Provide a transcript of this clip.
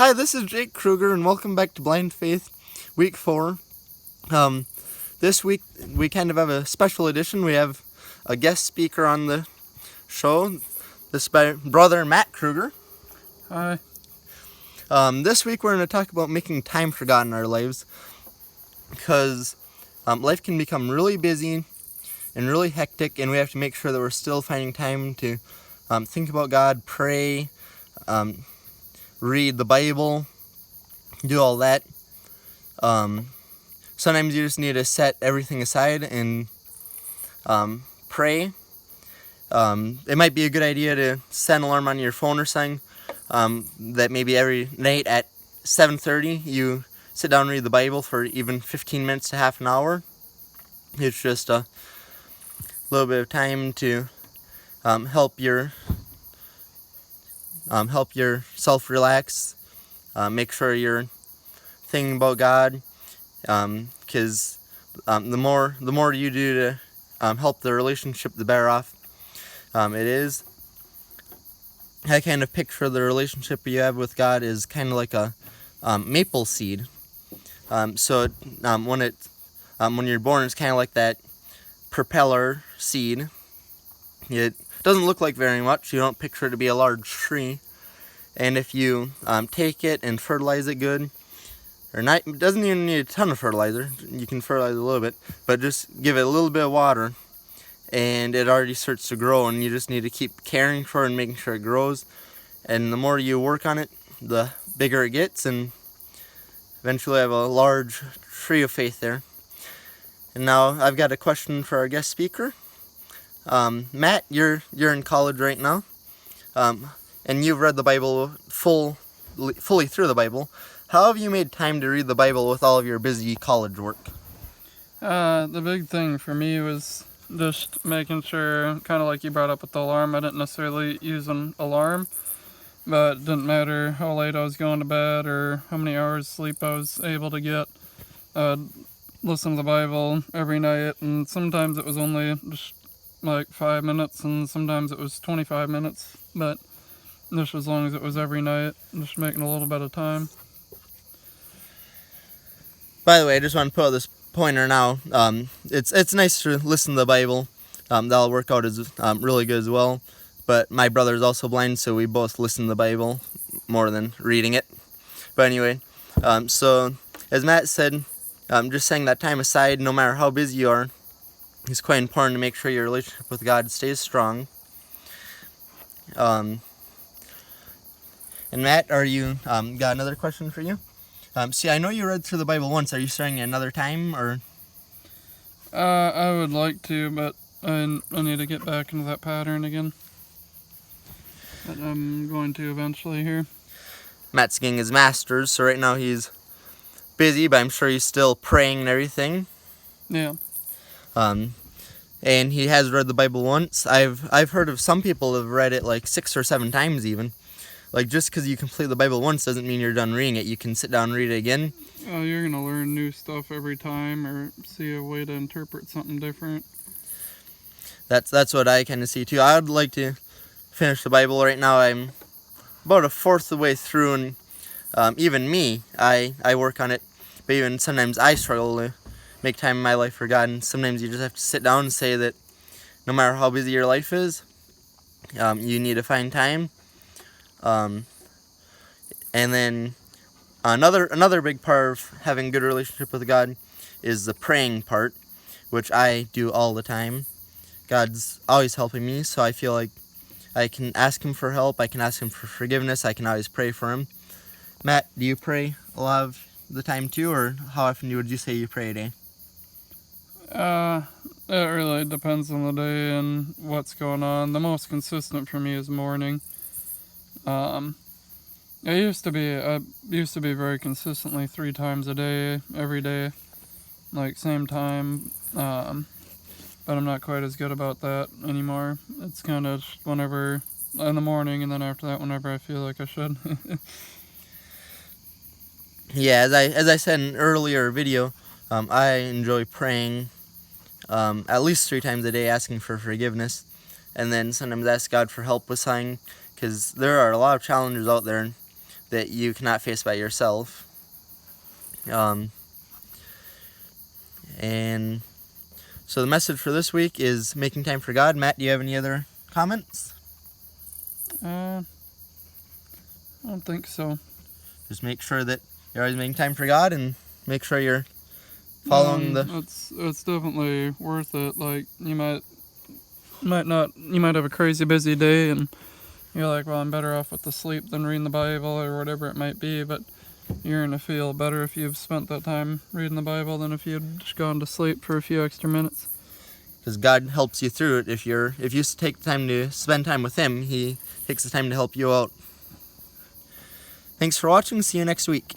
Hi, this is Jake Kruger, and welcome back to Blind Faith, Week 4. This week, we kind of have a special edition. We have a guest speaker on the show. This is my brother, Matt Kruger. Hi. This week, we're going to talk about making time for God in our lives, because life can become really busy and really hectic, and we have to make sure that we're still finding time to think about God, pray, read the Bible, do all that. Sometimes you just need to set everything aside and pray. It might be a good idea to set an alarm on your phone or something, that maybe every night at 7:30 you sit down and read the Bible for even 15 minutes to half an hour. It's just a little bit of time to help yourself relax, make sure you're thinking about God, because the more you do to help the relationship, the better off it is. I kind of picture the relationship you have with God is kind of like a maple seed. When you're born, it's kind of like that propeller seed. It doesn't look like very much. You don't picture it to be a large tree. And if you take it and fertilize it good, or not, it doesn't even need a ton of fertilizer. You can fertilize it a little bit, but just give it a little bit of water, and it already starts to grow. And you just need to keep caring for it and making sure it grows. And the more you work on it, the bigger it gets, and eventually have a large tree of faith there. And now I've got a question for our guest speaker. Matt, you're in college right now, and you've read the Bible fully through the Bible. How have you made time to read the Bible with all of your busy college work? The big thing for me was just making sure, kind of like you brought up with the alarm, I didn't necessarily use an alarm, but it didn't matter how late I was going to bed or how many hours sleep I was able to get. I'd listen to the Bible every night, and sometimes it was only just like 5 minutes, and sometimes it was 25 minutes, but just as long as it was every night, just making a little bit of time. By the way, I just want to put out this pointer now. It's nice to listen to the Bible. That'll work out as really good as well. But my brother is also blind, so we both listen to the Bible more than reading it. But anyway, so as Matt said, just setting that time aside, no matter how busy you are, is quite important to make sure your relationship with God stays strong. And Matt, are you got another question for you? See, I know you read through the Bible once. Are you starting at another time, or? I would like to, but I need to get back into that pattern again. But I'm going to eventually here. Matt's getting his master's, so right now he's busy, but I'm sure he's still praying and everything. Yeah. And he has read the Bible once. I've heard of some people have read it like 6 or 7 times even. Like, just because you complete the Bible once doesn't mean you're done reading it. You can sit down and read it again. You're going to learn new stuff every time, or see a way to interpret something different. That's what I kind of see too. I would like to finish the Bible right now. I'm about a fourth of the way through, and even me, I work on it. But even sometimes I struggle to make time in my life for God, and sometimes you just have to sit down and say that no matter how busy your life is, you need to find time. And then another big part of having a good relationship with God is the praying part, which I do all the time. God's always helping me, so I feel like I can ask Him for help, I can ask Him for forgiveness, I can always pray for Him. Matt, do you pray a lot of the time too, or how often would you say you pray a day? It really depends on the day and what's going on. The most consistent for me is morning. I used to be very consistently 3 times a day, every day, like same time. But I'm not quite as good about that anymore. It's kind of whenever in the morning, and then after that, whenever I feel like I should. Yeah, as I said in an earlier video, I enjoy praying at least 3 times a day, asking for forgiveness, and then sometimes ask God for help with something, because there are a lot of challenges out there that you cannot face by yourself. And so the message for this week is making time for God. Matt, do you have any other comments? I don't think so. Just make sure that you're always making time for God, and make sure you're following It's definitely worth it. Like, you might have a crazy busy day and you're like, well, I'm better off with the sleep than reading the Bible or whatever it might be, but you're gonna feel better if you've spent that time reading the Bible than if you'd just gone to sleep for a few extra minutes. because God helps you through it. If you take the time to spend time with Him, He takes the time to help you out. Thanks for watching. See you next week.